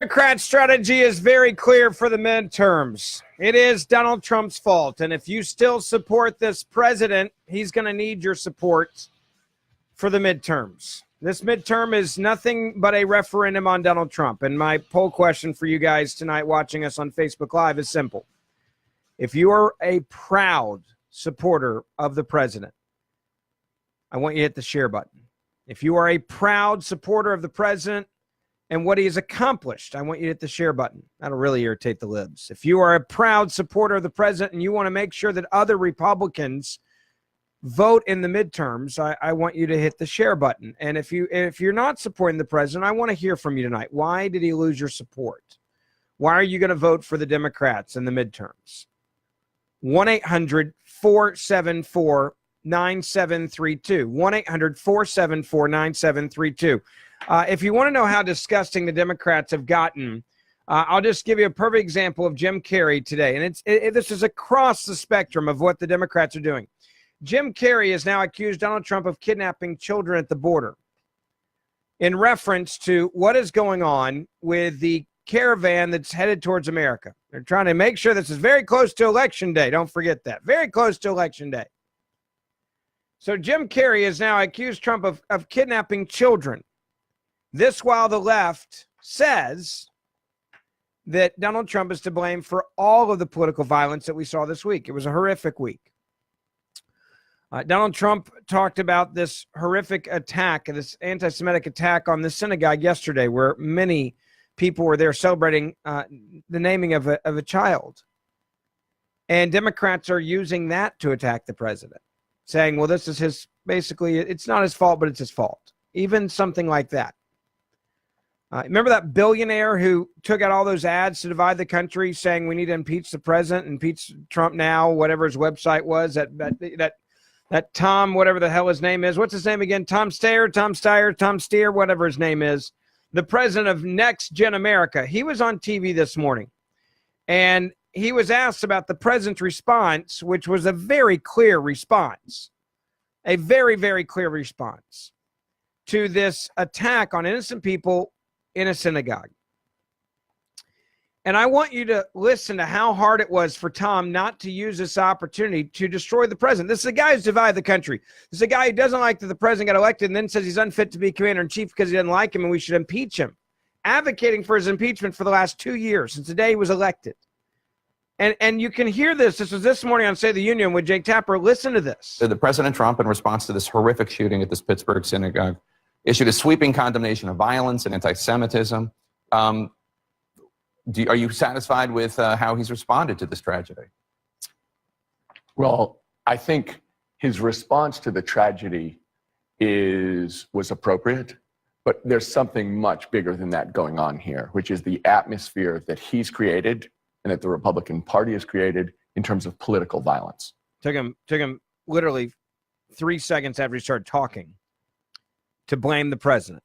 Democrat strategy is very clear for the midterms. It is Donald Trump's fault. And if you still support this president, he's going to need your support for the midterms. This midterm is nothing but a referendum on Donald Trump. And my poll question for you guys tonight watching us on Facebook Live is simple. If you are a proud supporter of the president, I want you to hit the share button. If you are a proud supporter of the president and what he has accomplished, I want you to hit the share button. That'll really irritate the libs. If you are a proud supporter of the president and you want to make sure that other Republicans vote in the midterms, I want you to hit the share button. And if you're not supporting the president, I want to hear from you tonight. Why did he lose your support? Why are you going to vote for the Democrats in the midterms? 1-800-474-9732. 1-800-474-9732. If you want to know how disgusting the Democrats have gotten, I'll just give you a perfect example of Jim Carrey today. And this is across the spectrum of what the Democrats are doing. Jim Carrey has now accused Donald Trump of kidnapping children at the border in reference to what is going on with the caravan that's headed towards America. They're trying to make sure this is very close to Election Day. Don't forget that. Very close to Election Day. So Jim Carrey has now accused Trump of kidnapping children. This while the left says that Donald Trump is to blame for all of the political violence that we saw this week. It was a horrific week. Donald Trump talked about this horrific attack, this anti-Semitic attack on the synagogue yesterday, where many people were there celebrating the naming of a child. And Democrats are using that to attack the president, saying, well, this is his, basically, it's not his fault, but it's his fault. Even something like that. Remember that billionaire who took out all those ads to divide the country saying we need to impeach the president, impeach Trump now, whatever his website was, that Tom, whatever the hell his name is. What's his name again? Tom Steyer, whatever his name is. The president of Next Gen America. He was on TV this morning, and he was asked about the president's response, which was a very clear response, a very, very clear response to this attack on innocent people in a synagogue. And I want you to listen to how hard it was for Tom not to use this opportunity to destroy the president. This is a guy who's divided the country. This is a guy who doesn't like that the president got elected and then says he's unfit to be commander-in-chief because he doesn't like him and we should impeach him. Advocating for his impeachment for the last 2 years, since the day he was elected. And you can hear this. This was this morning on State of the Union with Jake Tapper. Listen to this. So the President Trump, in response to this horrific shooting at this Pittsburgh synagogue, issued a sweeping condemnation of violence and anti-Semitism. Are you satisfied with how he's responded to this tragedy? Well, I think his response to the tragedy was appropriate, but there's something much bigger than that going on here, which is the atmosphere that he's created and that the Republican Party has created in terms of political violence. Took him literally 3 seconds after he started talking to blame the president.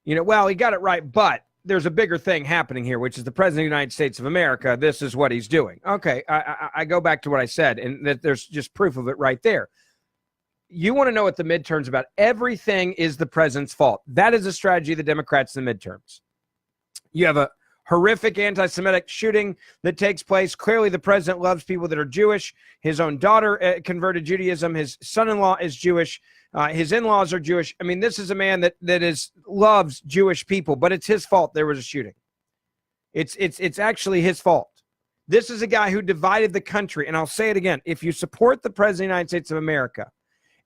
You know, well, he got it right, but there's a bigger thing happening here, which is the president of the United States of America. This is what he's doing. Okay, I go back to what I said, and that there's just proof of it right there. You want to know what the midterms about? Everything is the president's fault. That is the strategy of the Democrats in the midterms. You have a horrific anti-Semitic shooting that takes place. Clearly, the president loves people that are Jewish. His own daughter converted Judaism. His son-in-law is Jewish. His in-laws are Jewish. I mean, this is a man that loves Jewish people, but it's his fault there was a shooting. It's actually his fault. This is a guy who divided the country. And I'll say it again. If you support the president of the United States of America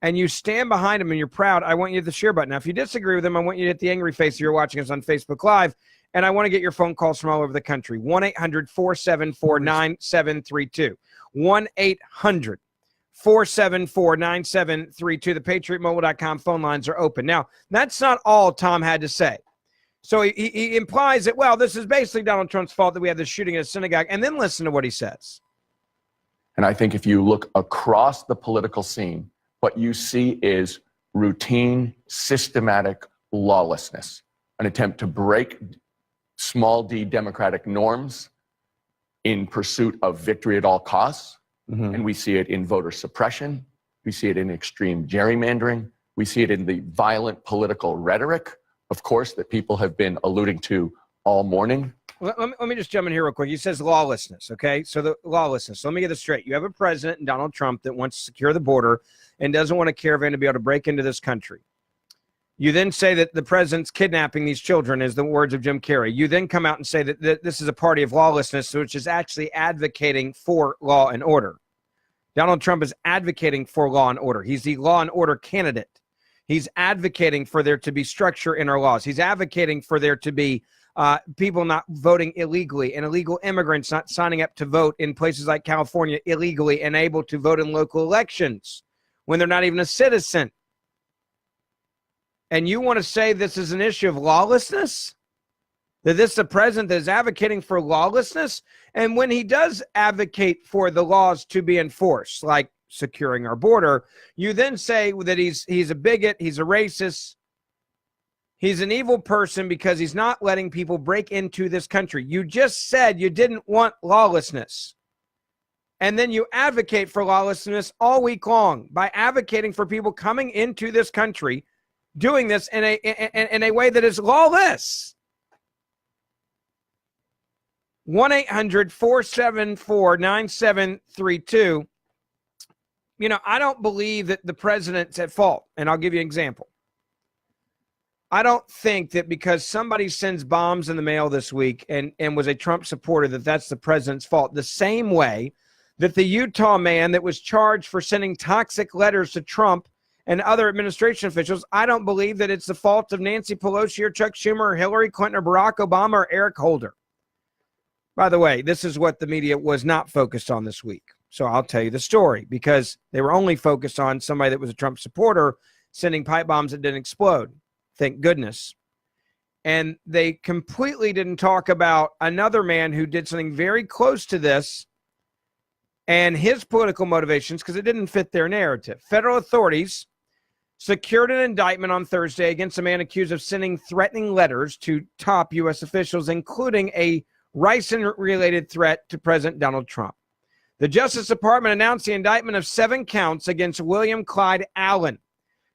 and you stand behind him and you're proud, I want you to hit the share button. Now, if you disagree with him, I want you to hit the angry face if you're watching us on Facebook Live. And I want to get your phone calls from all over the country. 1-800-474-9732. 1-800-474-9732. The PatriotMobile.com phone lines are open. Now, that's not all Tom had to say. So he implies that, well, this is basically Donald Trump's fault that we had this shooting at a synagogue. And then listen to what he says. And I think if you look across the political scene, what you see is routine, systematic lawlessness, an attempt to break small d democratic norms in pursuit of victory at all costs. Mm-hmm. And we see it in voter suppression. We see it in extreme gerrymandering. We see it in the violent political rhetoric of course, that people have been alluding to all morning. Let me just jump in here real quick. He says lawlessness, okay? So the lawlessness. So let me get this straight. You have a president, Donald Trump, that wants to secure the border and doesn't want a caravan to be able to break into this country. You then say that the president's kidnapping these children, is the words of Jim Carrey. You then come out and say that this is a party of lawlessness, which is actually advocating for law and order. Donald Trump is advocating for law and order. He's the law and order candidate. He's advocating for there to be structure in our laws. He's advocating for there to be people not voting illegally and illegal immigrants not signing up to vote in places like California illegally and able to vote in local elections when they're not even a citizen. And you want to say this is an issue of lawlessness? That this is a president that is advocating for lawlessness? And when he does advocate for the laws to be enforced, like securing our border, you then say that he's a bigot, he's a racist, he's an evil person because he's not letting people break into this country. You just said you didn't want lawlessness. And then you advocate for lawlessness all week long by advocating for people coming into this country doing this in a way that is lawless. 1-800-474-9732. You know, I don't believe that the president's at fault, and I'll give you an example. I don't think that because somebody sends bombs in the mail this week and was a Trump supporter that that's the president's fault. The same way that the Utah man that was charged for sending toxic letters to Trump and other administration officials, I don't believe that it's the fault of Nancy Pelosi or Chuck Schumer or Hillary Clinton or Barack Obama or Eric Holder. By the way, this is what the media was not focused on this week. So I'll tell you the story because they were only focused on somebody that was a Trump supporter sending pipe bombs that didn't explode. Thank goodness. And they completely didn't talk about another man who did something very close to this and his political motivations because it didn't fit their narrative. Federal authorities secured an indictment on Thursday against a man accused of sending threatening letters to top U.S. officials, including a ricin-related threat to President Donald Trump. The Justice Department announced the indictment of 7 counts against William Clyde Allen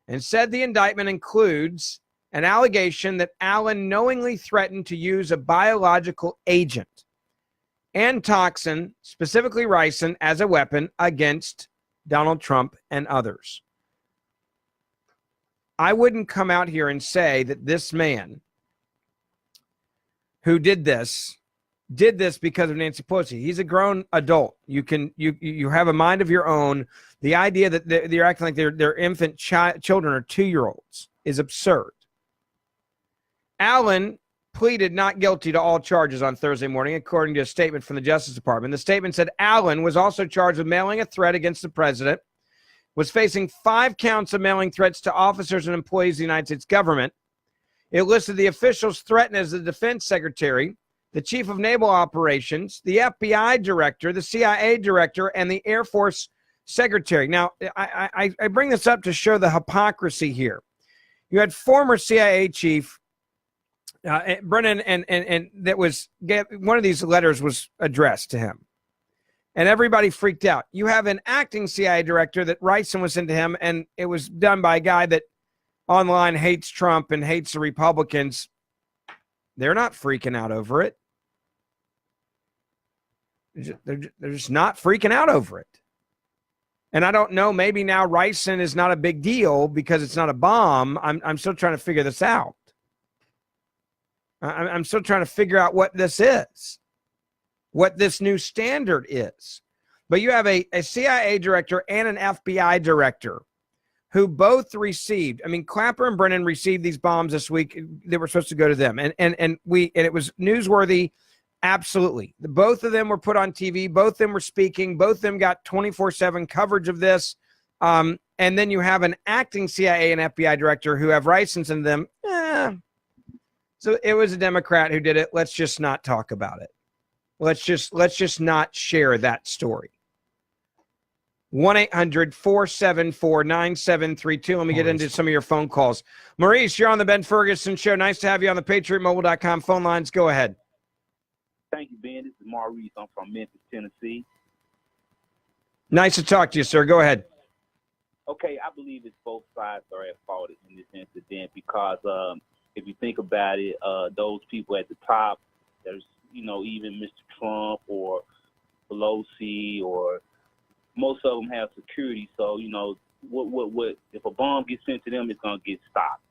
and said the indictment includes an allegation that Allen knowingly threatened to use a biological agent and toxin, specifically ricin, as a weapon against Donald Trump and others. I wouldn't come out here and say that this man who did this because of Nancy Pelosi. He's a grown adult. You have a mind of your own. The idea that they're acting like their infant children are 2-year-olds is absurd. Allen pleaded not guilty to all charges on Thursday morning, according to a statement from the Justice Department. The statement said Allen was also charged with mailing a threat against the president, was facing 5 counts of mailing threats to officers and employees of the United States government. It listed the officials threatened as the defense secretary, the chief of naval operations, the FBI director, the CIA director, and the Air Force secretary. Now, I bring this up to show the hypocrisy here. You had former CIA chief Brennan, and that was one of these letters was addressed to him. And everybody freaked out. You have an acting CIA director that ricin was into him, and it was done by a guy that online hates Trump and hates the Republicans. They're not freaking out over it. They're just not freaking out over it. And I don't know, maybe now ricin is not a big deal because it's not a bomb. I'm still trying to figure this out. I'm still trying to figure out what this is, what this new standard is. But you have a CIA director and an FBI director who both received, I mean, Clapper and Brennan received these bombs this week that were supposed to go to them. And it was newsworthy. Absolutely. Both of them were put on TV. Both of them were speaking. Both of them got 24/7 coverage of this. And then you have an acting CIA and FBI director who have ricins in them. So it was a Democrat who did it. Let's just not talk about it. Let's just not share that story. 1-800-474-9732. Let me get into some of your phone calls. Maurice, you're on the Ben Ferguson Show. Nice to have you on the PatriotMobile.com phone lines. Go ahead. Thank you, Ben. This is Maurice. I'm from Memphis, Tennessee. Nice to talk to you, sir. Go ahead. Okay, I believe it's both sides are at fault in this incident because if you think about it, those people at the top, there's, even Mr. Trump or Pelosi, or most of them have security. So, what if a bomb gets sent to them, it's going to get stopped.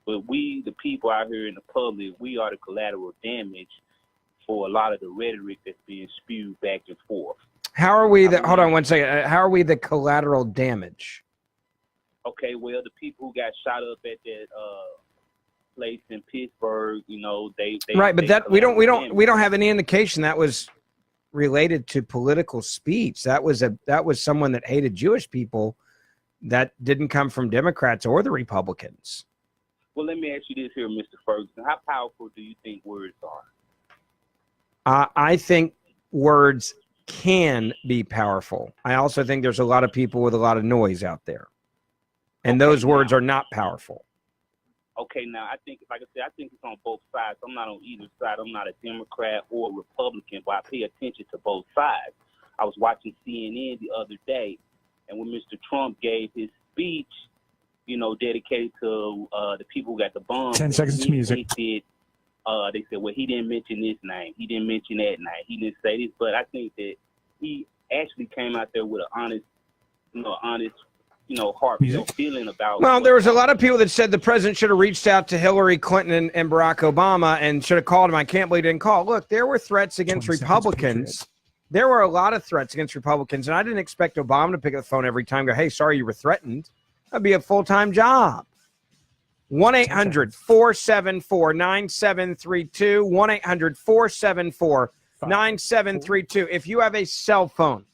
But we, the people out here in the public, we are the collateral damage for a lot of the rhetoric that's being spewed back and forth. How are we hold on one second. How are we the collateral damage? Okay, well, the people who got shot up at that place in Pittsburgh, they right, but they that we don't damage. have any indication that was related to political speech. That was someone that hated Jewish people that didn't come from Democrats or the Republicans. Well, let me ask you this here, Mr. Ferguson. How powerful do you think words are? I think words can be powerful. I also think there's a lot of people with a lot of noise out there. And those words are not powerful. Okay, now, I think, like I said, I think it's on both sides. I'm not on either side. I'm not a Democrat or a Republican, but I pay attention to both sides. I was watching CNN the other day, and when Mr. Trump gave his speech, dedicated to the people who got the bomb. 10 seconds to music. They said, well, he didn't mention this name. He didn't mention that name. He didn't say this. But I think that he actually came out there with an honest, heartfelt feeling about. Well, there was a lot of people that said the president should have reached out to Hillary Clinton and Barack Obama and should have called him. I can't believe he didn't call. Look, there were threats against Republicans. There were a lot of threats against Republicans, and I didn't expect Obama to pick up the phone every time and go, hey, sorry you were threatened. That'd be a full-time job. 1-800-474-9732. 1-800-474-9732. If you have a cell phone,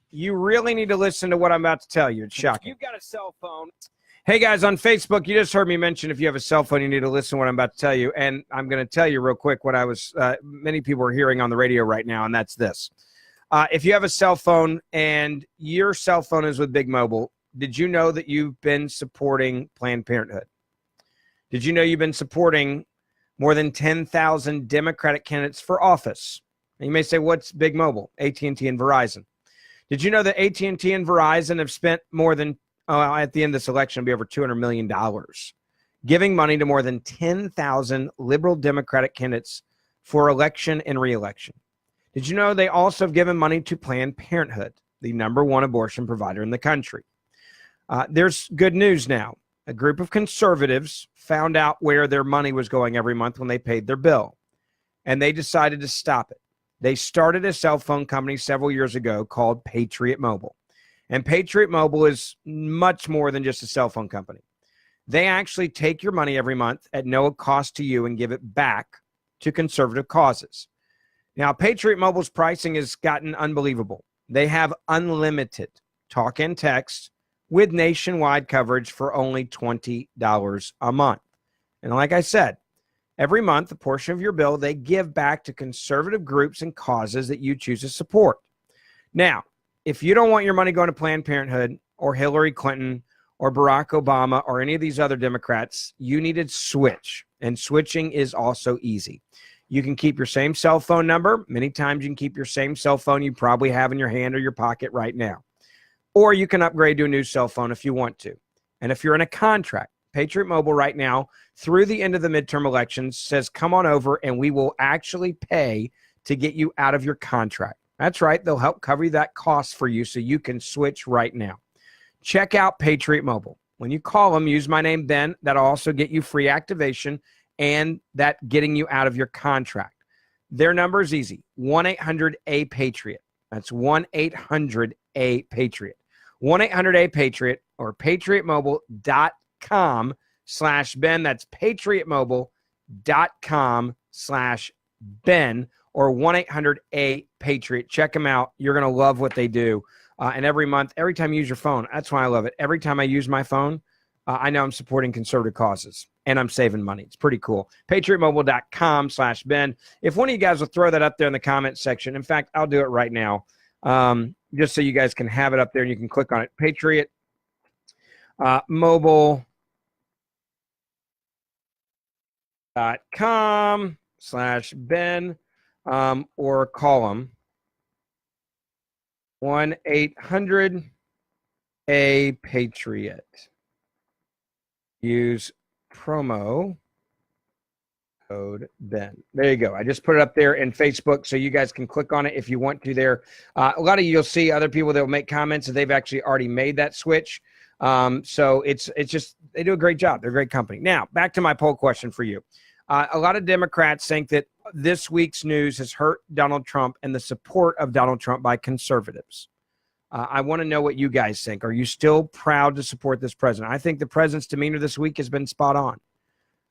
you really need to listen to what I'm about to tell you. It's shocking. You've got a cell phone. Hey, guys, on Facebook, you just heard me mention if you have a cell phone, you need to listen to what I'm about to tell you. And I'm going to tell you real quick what many people are hearing on the radio right now, and that's this. If you have a cell phone and your cell phone is with Big Mobile, did you know that you've been supporting Planned Parenthood? Did you know you've been supporting more than 10,000 Democratic candidates for office? And you may say, what's Big Mobile? AT&T and Verizon. Did you know that AT&T and Verizon have spent more than, at the end of this election, it'll be over $200 million, giving money to more than 10,000 liberal Democratic candidates for election and re-election? Did you know they also have given money to Planned Parenthood, the #1 abortion provider in the country? There's good news now. A group of conservatives found out where their money was going every month when they paid their bill, and they decided to stop it. They started a cell phone company several years ago called Patriot Mobile. And Patriot Mobile is much more than just a cell phone company. They actually take your money every month at no cost to you and give it back to conservative causes. Now, Patriot Mobile's pricing has gotten unbelievable. They have unlimited talk and text with nationwide coverage for only $20 a month. And like I said, every month, a portion of your bill, they give back to conservative groups and causes that you choose to support. Now, if you don't want your money going to Planned Parenthood or Hillary Clinton or Barack Obama or any of these other Democrats, you need to switch. And switching is also easy. You can keep your same cell phone number. Many times you can keep your same cell phone you probably have in your hand or your pocket right now. Or you can upgrade to a new cell phone if you want to. And if you're in a contract, Patriot Mobile right now, through the end of the midterm elections, says come on over and we will actually pay to get you out of your contract. That's right. They'll help cover that cost for you so you can switch right now. Check out Patriot Mobile. When you call them, use my name, Ben. That'll also get you free activation and that getting you out of your contract. Their number is easy. 1-800-A-PATRIOT. That's 1-800-A-PATRIOT. 1-800-A-PATRIOT or patriotmobile.com/Ben. That's patriotmobile.com/Ben or 1-800-A-PATRIOT. Check them out. You're going to love what they do. And every month, every time you use your phone, that's why I love it. Every time I use my phone, I know I'm supporting conservative causes and I'm saving money. It's pretty cool. patriotmobile.com/Ben. If one of you guys will throw that up there in the comment section. In fact, I'll do it right now. Just so you guys can have it up there and you can click on it. Patriot mobile.com/Ben or call them 1-800-A-PATRIOT. Use promo Code Ben. There you go. I just put it up there in Facebook, so you guys can click on it if you want to there. A lot of you, you'll see other people that will make comments that they've actually already made that switch. So it's just, they do a great job. They're a great company. Now, back to my poll question for you. A lot of Democrats think that this week's news has hurt Donald Trump and the support of Donald Trump by conservatives. I want to know what you guys think. Are you still proud to support this president? I think the president's demeanor this week has been spot on.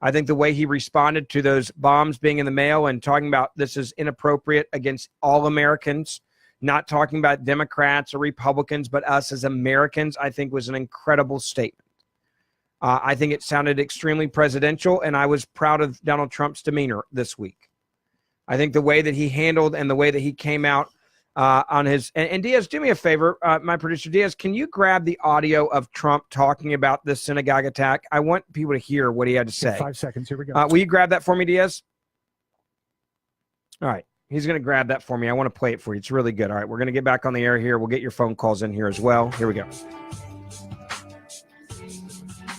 I think the way he responded to those bombs being in the mail and talking about this is inappropriate against all Americans, not talking about Democrats or Republicans, but us as Americans, I think was an incredible statement. I think it sounded extremely presidential, and I was proud of Donald Trump's demeanor this week. I think the way that he handled and the way that he came out on his and Diaz, do me a favor, my producer Diaz, can you grab the audio of Trump talking about this synagogue attack? I want people to hear what he had to say. 5 seconds. Here we go. Will you grab that for me, Diaz? All right. He's going to grab that for me. I want to play it for you. It's really good. All right. We're going to get back on the air here. We'll get your phone calls in here as well. Here we go.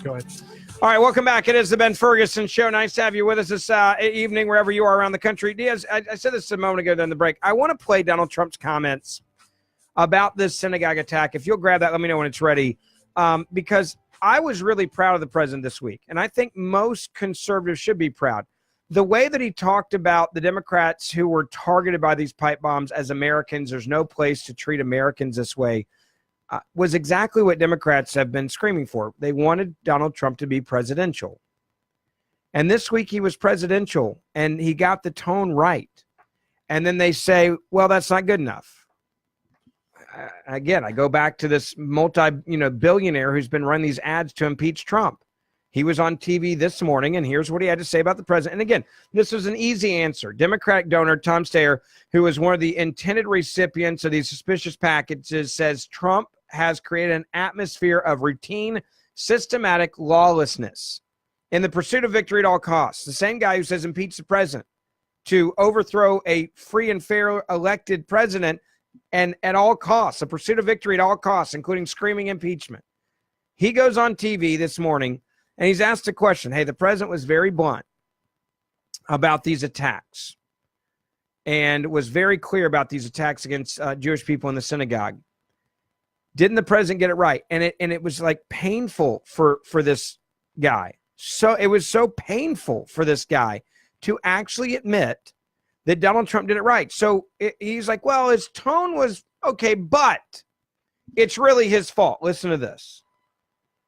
Go ahead. All right, welcome back. It is the Ben Ferguson Show. Nice to have you with us this evening, wherever you are around the country. Diaz, I said this a moment ago during the break. I want to play Donald Trump's comments about this synagogue attack. If you'll grab that, let me know when it's ready. Because I was really proud of the president this week, and I think most conservatives should be proud. The way that he talked about the Democrats who were targeted by these pipe bombs as Americans, there's no place to treat Americans this way, was exactly what Democrats have been screaming for. They wanted Donald Trump to be presidential. And this week he was presidential, and he got the tone right. And then they say, well, that's not good enough. Again, I go back to this billionaire who's been running these ads to impeach Trump. He was on TV this morning, and here's what he had to say about the president. And again, this was an easy answer. Democratic donor Tom Steyer, who was one of the intended recipients of these suspicious packages, says Trump has created an atmosphere of routine, systematic lawlessness in the pursuit of victory at all costs. The same guy who says impeach the president to overthrow a free and fair elected president and at all costs, the pursuit of victory at all costs, including screaming impeachment. He goes on TV this morning and he's asked a question. Hey, the president was very blunt about these attacks and was very clear about these attacks against Jewish people in the synagogue. Didn't the president get it right? And it was like painful for this guy. So it was so painful for this guy to actually admit that Donald Trump did it right. So he's like, well, his tone was okay, but it's really his fault. Listen to this.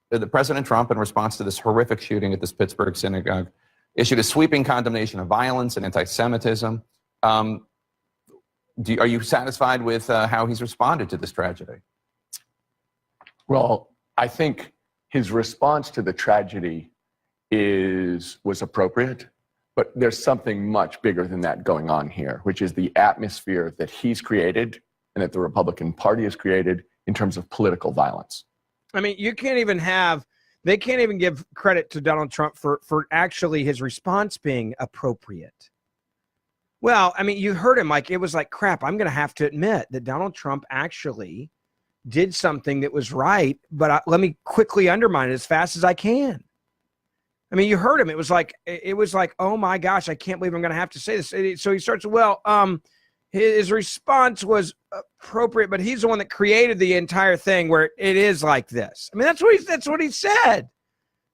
The President Trump, in response to this horrific shooting at this Pittsburgh synagogue, issued a sweeping condemnation of violence and anti-Semitism. Are you satisfied with how he's responded to this tragedy? Well, I think his response to the tragedy was appropriate, but there's something much bigger than that going on here, which is the atmosphere that he's created and that the Republican Party has created in terms of political violence. I mean, they can't even give credit to Donald Trump for actually his response being appropriate. Well, I mean, you heard him, like, it was like, crap, I'm going to have to admit that Donald Trump actually did something that was right, but let me quickly undermine it as fast as I can. I mean, you heard him. It was like, oh my gosh, I can't believe I'm going to have to say this. So he starts, his response was appropriate, but he's the one that created the entire thing where it is like this. I mean, that's what he said.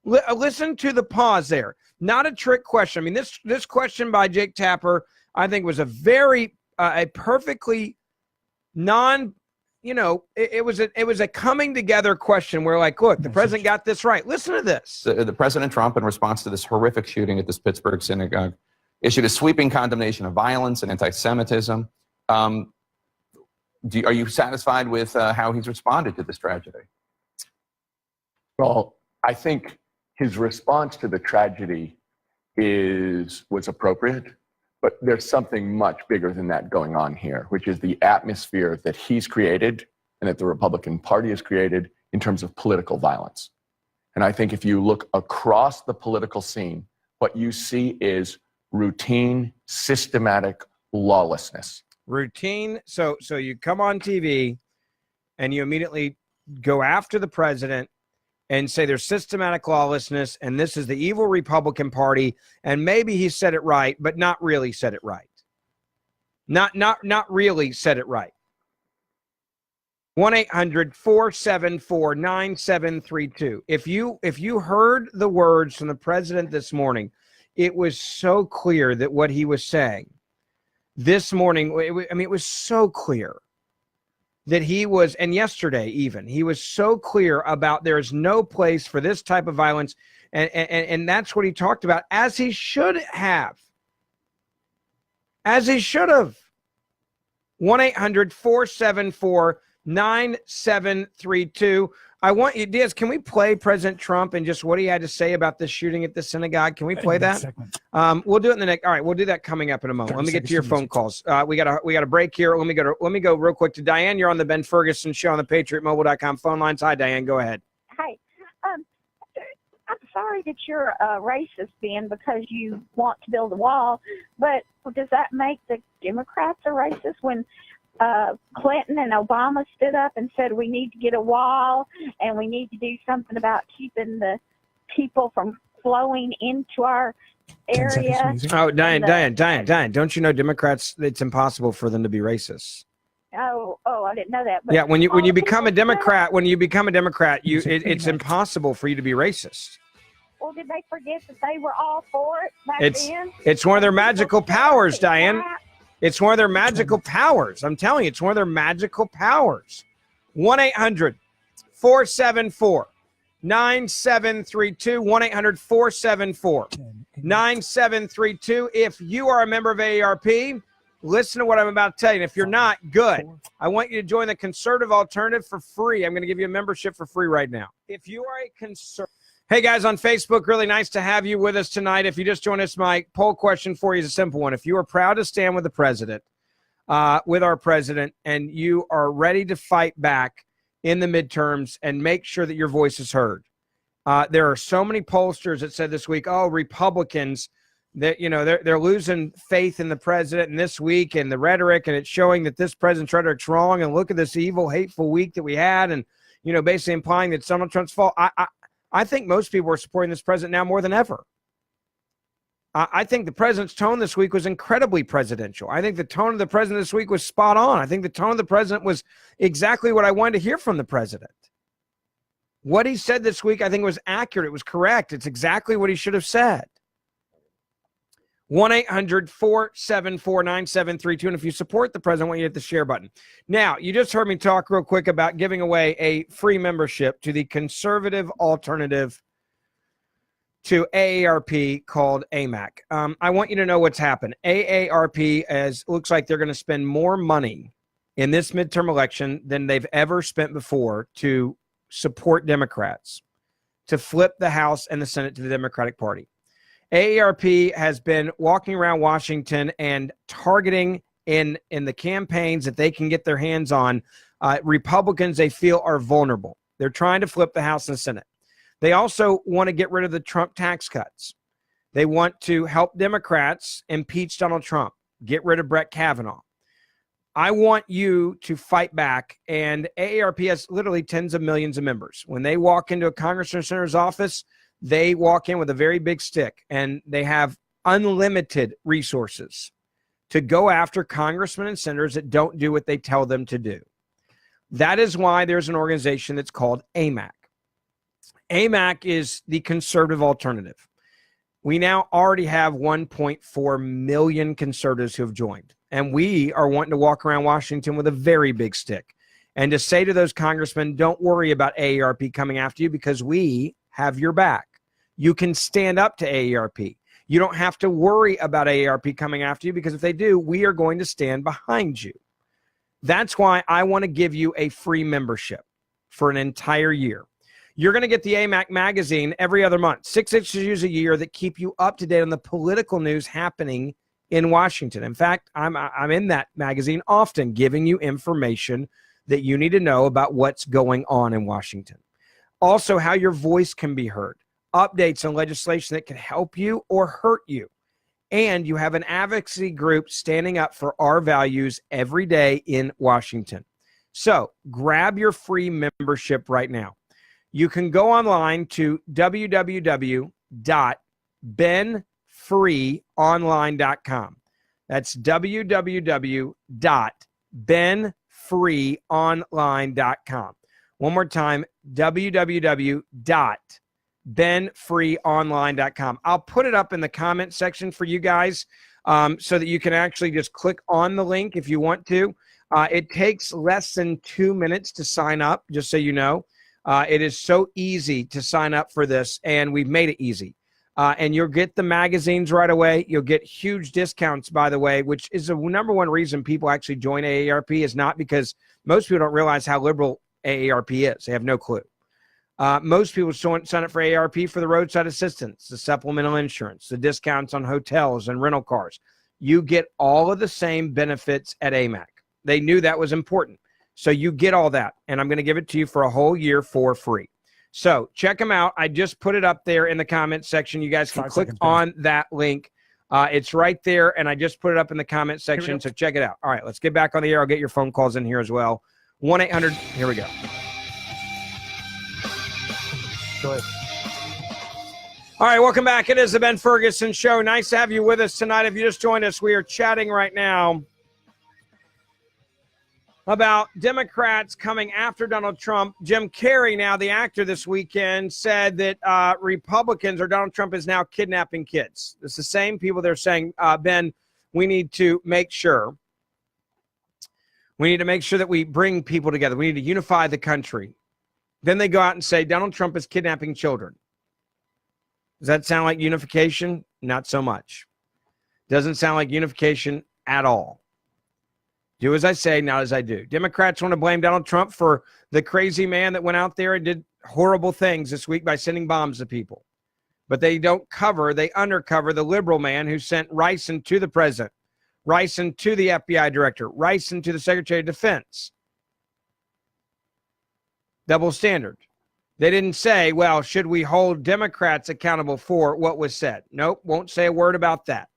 Listen to the pause there. Not a trick question. I mean, this question by Jake Tapper, I think, was a perfectly it was a coming together question where, like, look, the president got this right. Listen to this. The President Trump, in response to this horrific shooting at this Pittsburgh synagogue, issued a sweeping condemnation of violence and anti-Semitism. Are you satisfied with how he's responded to this tragedy? Well, I think his response to the tragedy was appropriate, but there's something much bigger than that going on here, which is the atmosphere that he's created and that the Republican Party has created in terms of political violence. And I think if you look across the political scene, what you see is routine, systematic lawlessness. Routine. So you come on TV and you immediately go after the president and say there's systematic lawlessness and this is the evil Republican Party, and maybe he said it right, but not really said it right. Not really said it right. 1-800-474-9732. If you heard the words from the president this morning, it was so clear that what he was saying this morning, it was so clear that he was, and yesterday even, he was so clear about there is no place for this type of violence, and that's what he talked about, as he should have. As he should have. 1-800-474-9732. I want you, Diaz, can we play President Trump and just what he had to say about the shooting at the synagogue? Can we play that? We'll do it in the next. All right, we'll do that coming up in a moment. Let me get to your phone calls. We got a break here. Let me go real quick to Diane. You're on the Ben Ferguson show on the PatriotMobile.com phone lines. Hi, Diane. Go ahead. Hi. I'm sorry that you're a racist, Ben, because you want to build a wall, but does that make the Democrats a racist when Clinton and Obama stood up and said we need to get a wall and we need to do something about keeping the people from flowing into our area? Oh, Diane, don't you know Democrats, it's impossible for them to be racist. Oh, I didn't know that. But yeah, when you become a Democrat, it's impossible for you to be racist. Well, did they forget that they were all for it back then? It's one of their magical powers, Diane. It's one of their magical powers. I'm telling you, it's one of their magical powers. 1-800-474-9732. 1-800-474-9732. If you are a member of AARP, listen to what I'm about to tell you. And if you're not, good. I want you to join the Conservative Alternative for free. I'm going to give you a membership for free right now. If you are a conservative. Hey, guys, on Facebook, really nice to have you with us tonight. If you just joined us, my poll question for you is a simple one. If you are proud to stand with the president, with our president, and you are ready to fight back in the midterms and make sure that your voice is heard. There are so many pollsters that said this week, oh, Republicans, that they're losing faith in the president and this week and the rhetoric, and it's showing that this president's rhetoric's wrong, and look at this evil, hateful week that we had, and basically implying that Donald Trump's fault. I think most people are supporting this president now more than ever. I think the president's tone this week was incredibly presidential. I think the tone of the president this week was spot on. I think the tone of the president was exactly what I wanted to hear from the president. What he said this week, I think, was accurate. It was correct. It's exactly what he should have said. 1-800-474-9732. And if you support the president, I want you to hit the share button. Now, you just heard me talk real quick about giving away a free membership to the conservative alternative to AARP called AMAC. I want you to know what's happened. AARP looks like they're going to spend more money in this midterm election than they've ever spent before to support Democrats, to flip the House and the Senate to the Democratic Party. AARP has been walking around Washington and targeting in the campaigns that they can get their hands on Republicans they feel are vulnerable. They're trying to flip the House and the Senate. They also want to get rid of the Trump tax cuts. They want to help Democrats impeach Donald Trump, get rid of Brett Kavanaugh. I want you to fight back, and AARP has literally tens of millions of members. When they walk into a congressman or senator's office, they walk in with a very big stick, and they have unlimited resources to go after congressmen and senators that don't do what they tell them to do. That is why there's an organization that's called AMAC. AMAC is the conservative alternative. We now already have 1.4 million conservatives who have joined, and we are wanting to walk around Washington with a very big stick and to say to those congressmen, don't worry about AARP coming after you because we have your back. You can stand up to AARP. You don't have to worry about AARP coming after you because if they do, we are going to stand behind you. That's why I want to give you a free membership for an entire year. You're going to get the AMAC magazine every other month, 6 issues a year that keep you up to date on the political news happening in Washington. In fact, I'm in that magazine often giving you information that you need to know about what's going on in Washington. Also, how your voice can be heard, updates on legislation that can help you or hurt you. And you have an advocacy group standing up for our values every day in Washington. So grab your free membership right now. you can go online to www.benfreeonline.com. That's www.benfreeonline.com. One more time, www.benfreeonline.com. I'll put it up in the comment section for you guys so that you can actually just click on the link if you want to. It takes less than 2 minutes to sign up, just so you know. It is so easy to sign up for this, and we've made it easy. And you'll get the magazines right away. You'll get huge discounts, by the way, which is the number one reason people actually join AARP is not because most people don't realize how liberal AARP is. They have no clue. Most people sign up for AARP for the roadside assistance, the supplemental insurance, the discounts on hotels and rental cars. You get all of the same benefits at AMAC. They knew that was important. So you get all that, and I'm going to give it to you for a whole year for free. So check them out. I just put it up there in the comment section. You guys can click on that link. It's right there, and I just put it up in the comment section, so check it out. All right, let's get back on the air. I'll get your phone calls in here as well. 1-800, here we go. Go ahead. All right, welcome back. It is the Ben Ferguson Show. Nice to have you with us tonight. If you just joined us, we are chatting right now about Democrats coming after Donald Trump. Jim Carrey, now the actor this weekend, said that Republicans or Donald Trump is now kidnapping kids. It's the same people they're saying, Ben, we need to make sure that we bring people together. We need to unify the country. Then they go out and say Donald Trump is kidnapping children. Does that sound like unification? Not so much. Doesn't sound like unification at all. Do as I say, not as I do. Democrats want to blame Donald Trump for the crazy man that went out there and did horrible things this week by sending bombs to people. But they undercover the liberal man who sent ricin to the president, ricin to the FBI director, ricin to the Secretary of Defense. Double standard. They didn't say, well, should we hold Democrats accountable for what was said? Nope, won't say a word about that.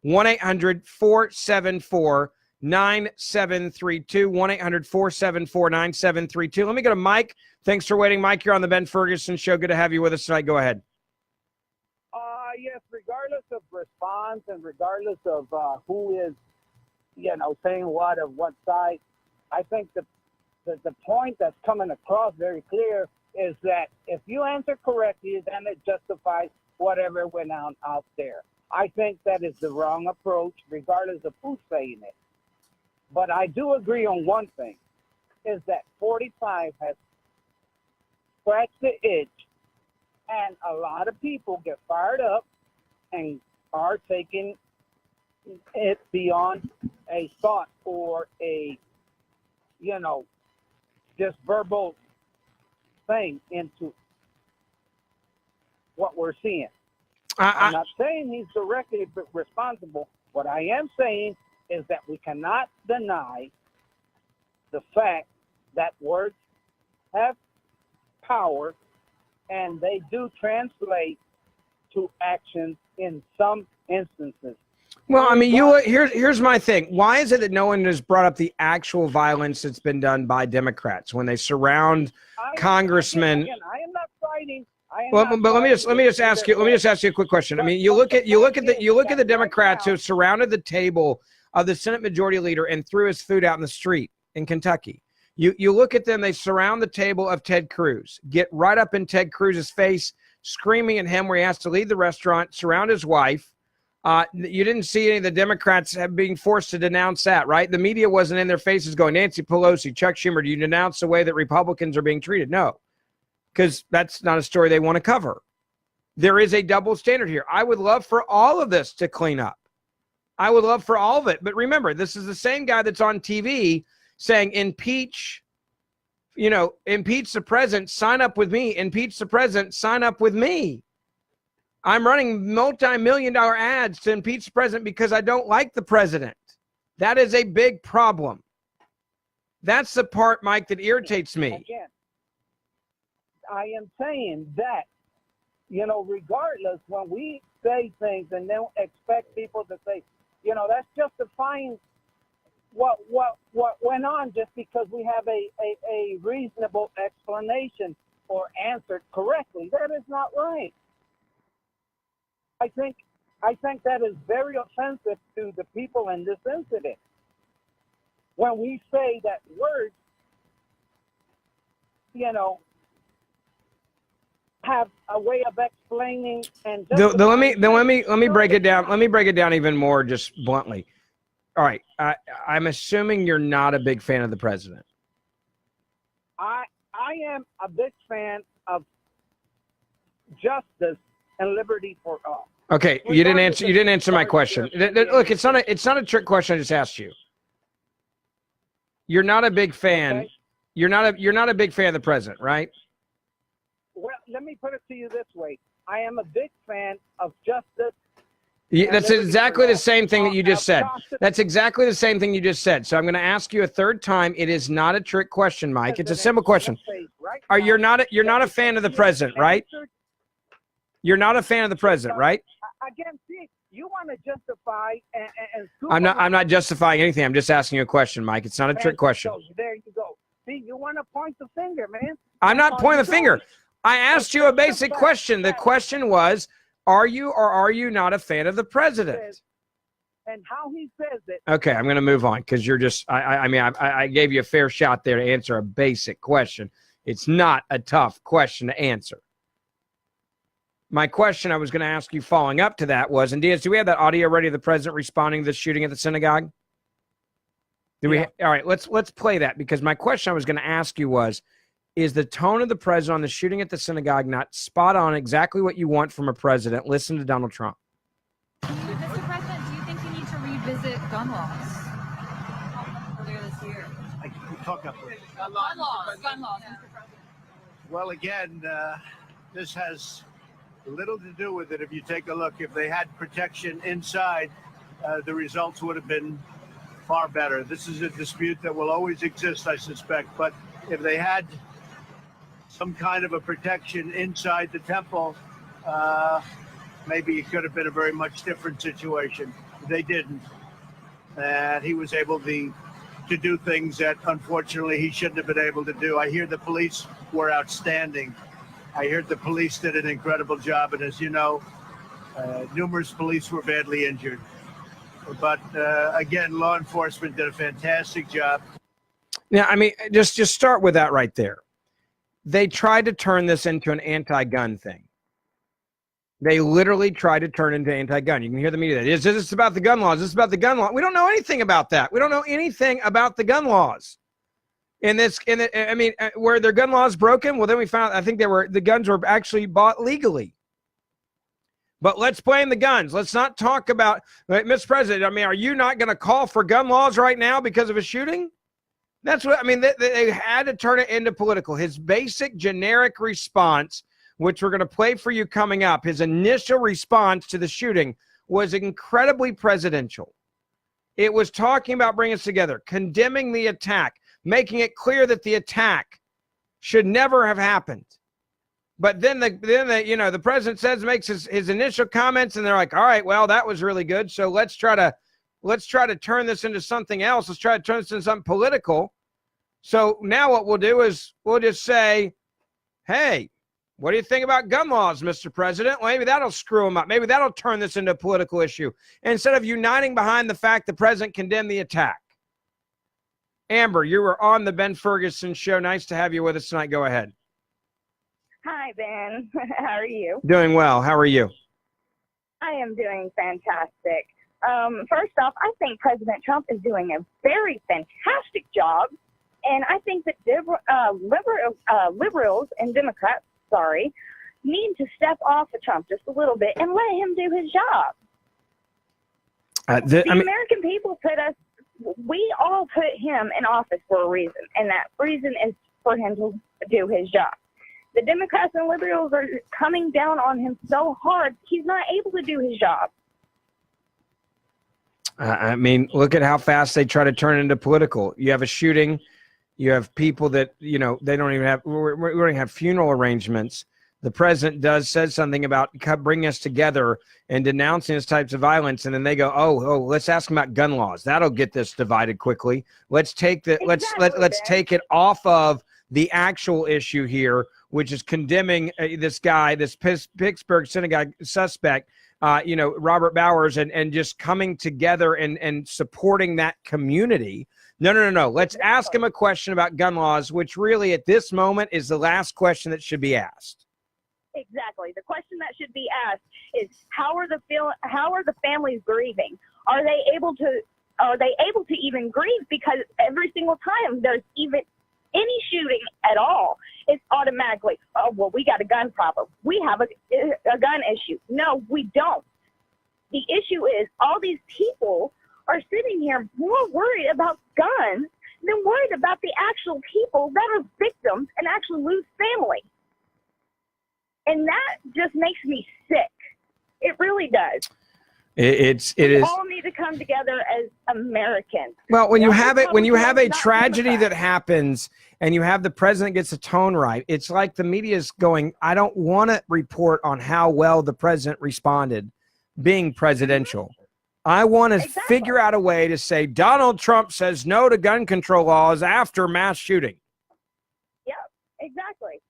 1-800-474-9732, 1-800-474-9732. Let me go to Mike. Thanks for waiting, Mike. You're on the Ben Ferguson Show. Good to have you with us tonight. Go ahead. Yes, regardless of response and regardless of who is, saying what of what side, I think the point that's coming across very clear is that if you answer correctly, then it justifies whatever went on out there. I think that is the wrong approach, regardless of who's saying it. But I do agree on one thing, is that 45 has scratched the itch, and a lot of people get fired up and are taking it beyond a thought or a, just verbal thing into what we're seeing. I'm not saying he's directly responsible. What I am saying is that we cannot deny the fact that words have power and they do translate to action in some instances. Well, I mean, here's my thing. Why is it that no one has brought up the actual violence that's been done by Democrats when they surround congressmen? Again, I am not fighting. But let me just ask you a quick question. I mean, you look at the Democrats who surrounded the table of the Senate Majority Leader and threw his food out in the street in Kentucky. You look at them, they surround the table of Ted Cruz, get right up in Ted Cruz's face, screaming at him where he has to leave the restaurant, surround his wife. You didn't see any of the Democrats being forced to denounce that, right? The media wasn't in their faces going, Nancy Pelosi, Chuck Schumer, do you denounce the way that Republicans are being treated? No, because that's not a story they want to cover. There is a double standard here. I would love for all of this to clean up. I would love for all of it. But remember, this is the same guy that's on TV saying, impeach the president, sign up with me. Impeach the president, sign up with me. I'm running multi-million-dollar ads to impeach the president because I don't like the president. That is a big problem. That's the part, Mike, that irritates me. Again, I am saying that, regardless, when we say things and then expect people to say, that's justifying what went on just because we have a reasonable explanation or answered correctly. That is not right. I think that is very offensive to the people in this incident. When we say that words, have a way of explaining and let me break it down. Let me break it down even more, just bluntly. All right, I'm assuming you're not a big fan of the president. I am a big fan of justice and liberty for all. Okay, you didn't answer my question. Look, it's not a trick question. I just asked you. You're not a big fan. Okay. You're not a big fan of the president, right? Well, let me put it to you this way. I am a big fan of justice. Yeah, that's exactly the same thing that you just said. That's exactly the same thing you just said. So I'm going to ask you a third time. It is not a trick question, Mike. It's a simple question. You're not a fan of the president, right? You're not a fan of the president, right? Again, see, you want to justify and I'm not justifying anything. I'm just asking you a question, Mike. It's not a trick question. So there you go. See, you want to point the finger, man. I'm not pointing the finger. I asked you a basic question. The question was, are you or are you not a fan of the president? And how he says it. Okay, I'm going to move on because you're just, I gave you a fair shot there to answer a basic question. It's not a tough question to answer. My question I was going to ask you following up to that was, and Diaz, do we have that audio ready of the president responding to the shooting at the synagogue? All right, let's play that, because my question I was going to ask you was, is the tone of the president on the shooting at the synagogue not spot on, exactly what you want from a president? Listen to Donald Trump. Mr. President, do you think you need to revisit gun laws earlier this year? Talk up with Gun laws, Mr. President. Well, again, this has little to do with it. If you take a look, if they had protection inside, the results would have been far better. This is a dispute that will always exist, I suspect. But if they had some kind of a protection inside the temple, maybe it could have been a very much different situation. They didn't. And he was able to do things that, unfortunately, he shouldn't have been able to do. I hear the police were outstanding. I heard the police did an incredible job. And as you know, numerous police were badly injured. But again, law enforcement did a fantastic job. Now, I mean, just start with that right there. They tried to turn this into an anti-gun thing. They literally tried to turn it into anti-gun. You can hear the media. Is this about the gun laws? Is this about the gun law? We don't know anything about that. We don't know anything about the gun laws. Were their gun laws broken? Well, then we found, I think the guns were actually bought legally. But let's blame the guns. Let's not talk about, Mr. President, I mean, are you not going to call for gun laws right now because of a shooting? That's what, I mean, they had to turn it into political. His basic generic response, which we're going to play for you coming up, his initial response to the shooting was incredibly presidential. It was talking about bringing us together, condemning the attack, making it clear that the attack should never have happened. But then the president makes his initial comments, and they're like, all right, well, that was really good. So let's try to turn this into something else. Let's try to turn this into something political. So now what we'll do is we'll just say, hey, what do you think about gun laws, Mr. President? Well, maybe that'll screw him up. Maybe that'll turn this into a political issue, instead of uniting behind the fact the president condemned the attack. Amber, you were on the Ben Ferguson show. Nice to have you with us tonight. Go ahead. Hi, Ben. How are you? Doing well. How are you? I am doing fantastic. First off, I think President Trump is doing a very fantastic job, and I think that liberals and Democrats, need to step off of Trump just a little bit and let him do his job. American people we all put him in office for a reason, and that reason is for him to do his job. The Democrats and liberals are coming down on him so hard, he's not able to do his job. I mean, look at how fast they try to turn it into political. You have a shooting. You have people that, they don't even have, we don't even have funeral arrangements. The president says something about bringing us together and denouncing these types of violence. And then they go, oh, let's ask them about gun laws. That'll get this divided quickly. Let's take let's take it off of the actual issue here, which is condemning this guy, this Pittsburgh synagogue suspect, Robert Bowers, and just coming together and supporting that community. No. Let's ask him a question about gun laws, which really at this moment is the last question that should be asked. Exactly. The question that should be asked is how are the families grieving? Are they able to even grieve? Because every single time there's even any shooting at all, it's automatically, oh, well, we got a gun problem. We have a gun issue. No, we don't. The issue is all these people are sitting here more worried about guns than worried about the actual people that are victims and actually lose family. And that just makes me sick. It really does. We all need to come together as Americans. Well, when you have a tragedy that happens and you have the president gets the tone right, it's like the media's going, I don't want to report on how well the president responded being presidential. I want to figure out a way to say Donald Trump says no to gun control laws after mass shooting. Yeah, exactly.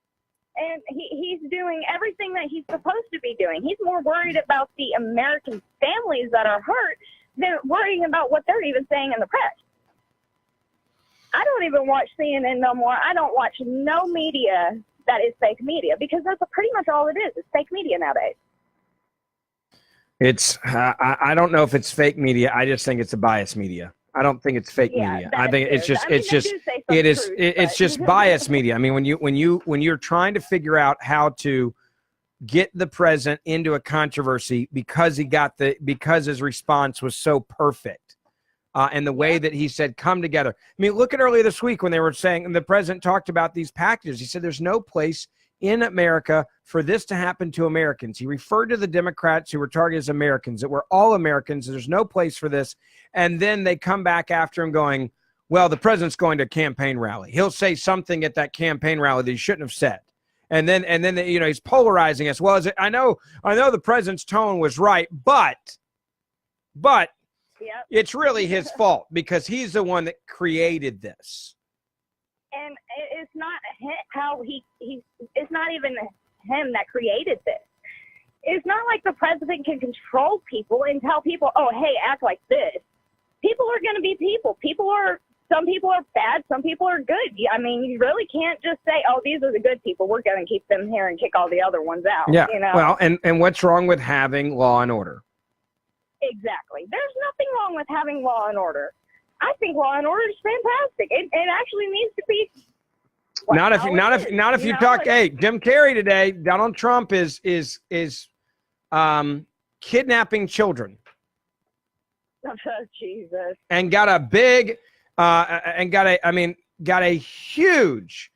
And he's doing everything that he's supposed to be doing. He's more worried about the American families that are hurt than worrying about what they're even saying in the press. I don't even watch CNN no more. I don't watch no media that is fake media because that's pretty much all it is. It's fake media nowadays. I don't know if it's fake media. I just think it's a biased media. I don't think it's fake media. I think it's just biased media. I mean, when you're trying to figure out how to get the president into a controversy because his response was so perfect, and the way that he said come together. I mean, look at earlier this week when they were saying, and the president talked about these packages. He said there's no place in America for this to happen to Americans. He referred to the Democrats who were targeted as Americans, that we're all Americans. There's no place for this. And then they come back after him going, well, the president's going to a campaign rally. He'll say something at that campaign rally that he shouldn't have said. And then he's polarizing us. Well, I know the president's tone was right, but it's really his fault because he's the one that created this. And it's not it's not even him that created this. It's not like the president can control people and tell people, oh, hey, act like this. People are going to be people. Some people are bad. Some people are good. I mean, you really can't just say, oh, these are the good people. We're going to keep them here and kick all the other ones out. Yeah. You know? Well, and what's wrong with having law and order? Exactly. There's nothing wrong with having law and order. I think law and order is fantastic. It actually needs to be. Not if you talk. Hey, Jim Carrey today. Donald Trump is kidnapping children. Oh, Jesus. And got a huge,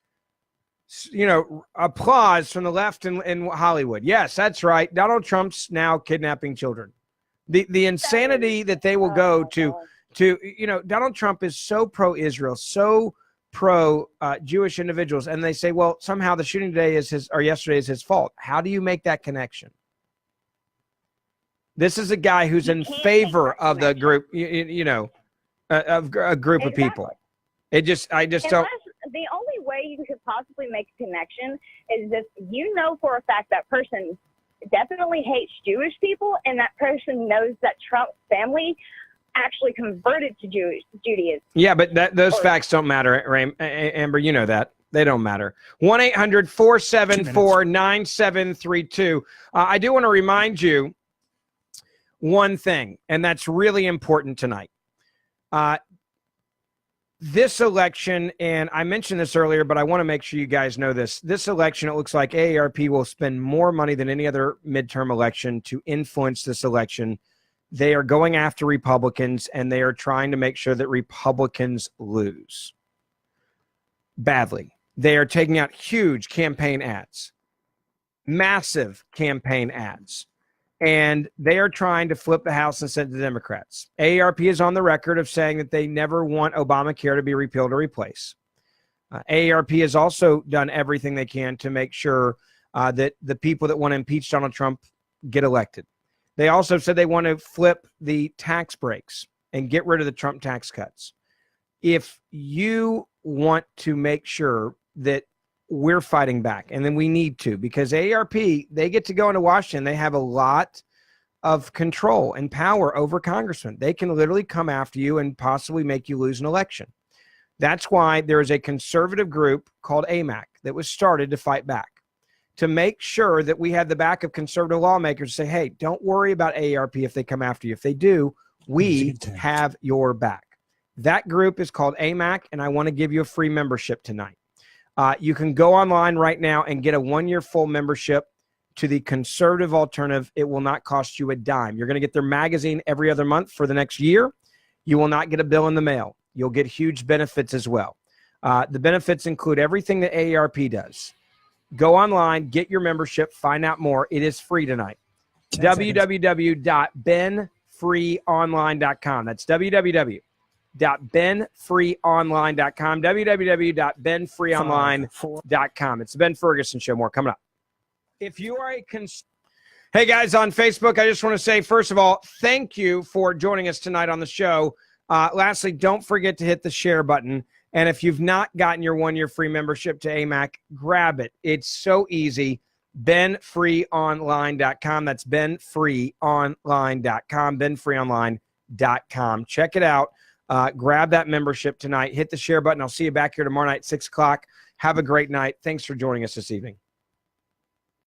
applause from the left in Hollywood. Yes, that's right. Donald Trump's now kidnapping children. The insanity that they will go to. Donald Trump is so pro-Israel, so pro-Jewish individuals, and they say, well, somehow the shooting today yesterday is his fault. How do you make that connection? This is a guy who's in favor of the group, of a group of people. I just don't. The only way you could possibly make a connection is if for a fact that person definitely hates Jewish people, and that person knows that Trump's family actually converted to Judaism. Yeah, but those facts don't matter, Amber. You know that. They don't matter. 1-800-474-9732. I do want to remind you one thing, and that's really important tonight. This election, and I mentioned this earlier, but I want to make sure you guys know this. This election, it looks like AARP will spend more money than any other midterm election to influence this election. They are going after Republicans, and they are trying to make sure that Republicans lose badly. They are taking out huge campaign ads, massive campaign ads, and they are trying to flip the House and send it to the Democrats. AARP is on the record of saying that they never want Obamacare to be repealed or replaced. AARP has also done everything they can to make sure that the people that want to impeach Donald Trump get elected. They also said they want to flip the tax breaks and get rid of the Trump tax cuts. If you want to make sure that we're fighting back, and then we need to, because AARP, they get to go into Washington. They have a lot of control and power over congressmen. They can literally come after you and possibly make you lose an election. That's why there is a conservative group called AMAC that was started to fight back, to make sure that we have the back of conservative lawmakers to say, hey, don't worry about AARP if they come after you. If they do, we have your back. That group is called AMAC, and I want to give you a free membership tonight. You can go online right now and get a 1-year full membership to the conservative alternative. It will not cost you a dime. You're going to get their magazine every other month for the next year. You will not get a bill in the mail. You'll get huge benefits as well. The benefits include everything that AARP does. Go online, get your membership, find out more. It is free tonight. www.benfreeonline.com. That's www.benfreeonline.com. www.benfreeonline.com. It's the Ben Ferguson Show. More coming up. If you are hey guys on Facebook, I just want to say, first of all, thank you for joining us tonight on the show. Lastly, don't forget to hit the share button. And if you've not gotten your 1-year free membership to AMAC, grab it. It's so easy. benfreeonline.com. That's benfreeonline.com. benfreeonline.com. Check it out. Grab that membership tonight. Hit the share button. I'll see you back here tomorrow night at 6 o'clock. Have a great night. Thanks for joining us this evening.